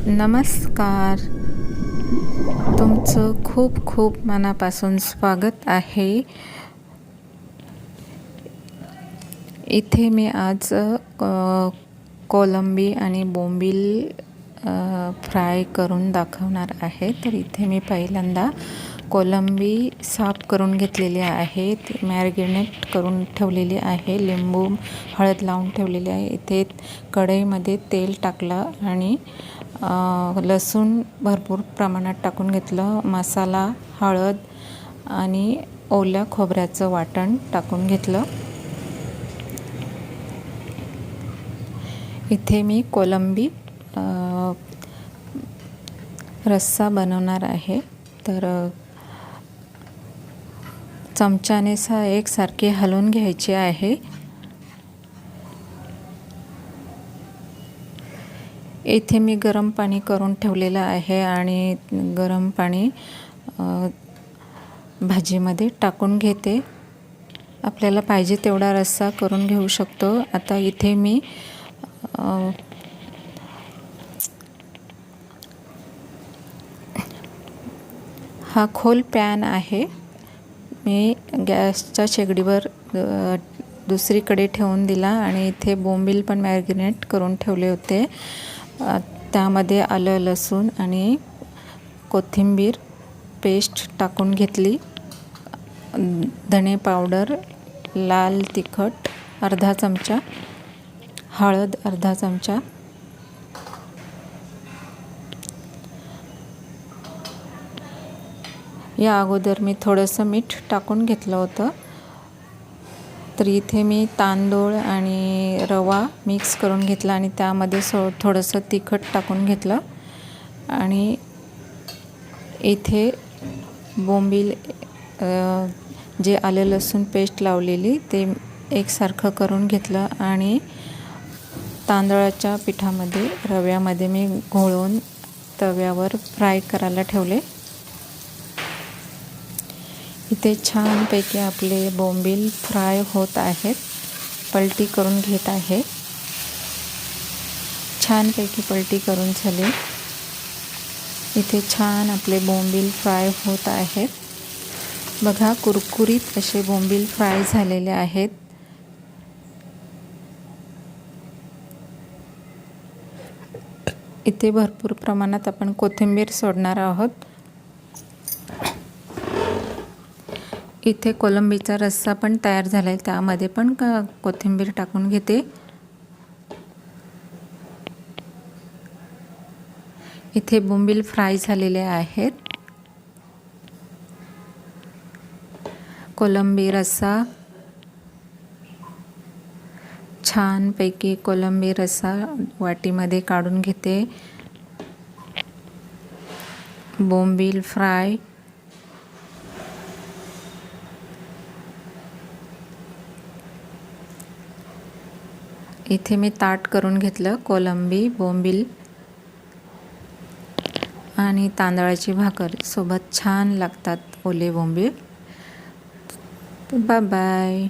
नमस्कार. तुमचं खूप खूप मनापासून स्वागत आहे. इथे मी आज कोलंबी आणि बोंबील फ्राय करून दाखवणार आहे. तर इथे मी पहिल्यांदा कोलंबी साफ करून घेतलेली आहे, ती मॅरिनेट करून ठेवलेली आहे, लिंबू हळद लावून ठेवलेली आहे. इथे कढईमध्ये तेल टाकलं आणि लसूण भरपूर प्रमाणात टाकून घेतलं, मसाला, हळद आणि ओल्या खोबऱ्याचं वाटण टाकून घेतलं. इथे मी कोलंबी रस्सा बनवणार आहे. तर चमच्याने एकसारखे हलवून घ्यायचे आहे. इथे मी गरम पाणी करून ठेवलेलं आहे आणि गरम पाणी भाजीमध्ये टाकून घेते. आपल्याला पाहिजे तेवढा रस्सा करून घेऊ शकतो. आता इथे मी हा खोल पॅन आहे. मी गॅसच्या शेगडीवर दुसरीकडे ठेवून दिला आणि इथे बोंबील पण मॅरिनेट करून ठेवले होते. त्यामध्ये आलं, लसूण आणि कोथिंबीर पेस्ट टाकून घेतली. धणे पावडर, लाल तिखट अर्धा चमचा, हळद अर्धा चमचा, या अगोदर मी थोडंसं मीठ टाकून घेतलं होतं. तर इथे मी तांदूळ आणि रवा मिक्स करून घेतला आणि त्यामध्ये थोडंसं तिखट टाकून घेतलं आणि इथे बोंबील जे आलं लसूण पेस्ट लावलेली ते एकसारखं करून घेतलं आणि तांदळाच्या पिठामध्ये रव्यामध्ये मी घोळून तव्यावर फ्राय करायला ठेवले. इथे छानपैकी आपले बोंबील फ्राय होत आहेत. पलटी करून घेत आहे. छानपैकी पलटी करून झाले. इथे छान आपले बोंबील फ्राय होत आहेत. बघा, कुरकुरीत असे बोंबील फ्राय झालेले आहेत. इथे भरपूर प्रमाणात आपण कोथिंबीर सोडणार आहोत. इथे कोलंबीचा रस्सा पण तयार झाला आहे, त्यामध्ये पण कोथिंबीर टाकून घेते. इथे बोंबील फ्राय झालेले आहेत. कोलंबी रस्सा, छानपैकी कोलंबी रस्सा वाटीमध्ये काढून घेते. बोंबील फ्राय, इथे मी ताट करून घेतलं. कोलंबी, बोंबील आणि तांदळाची भाकर सोबत छान लागतात ओले बोंबील. Bye bye.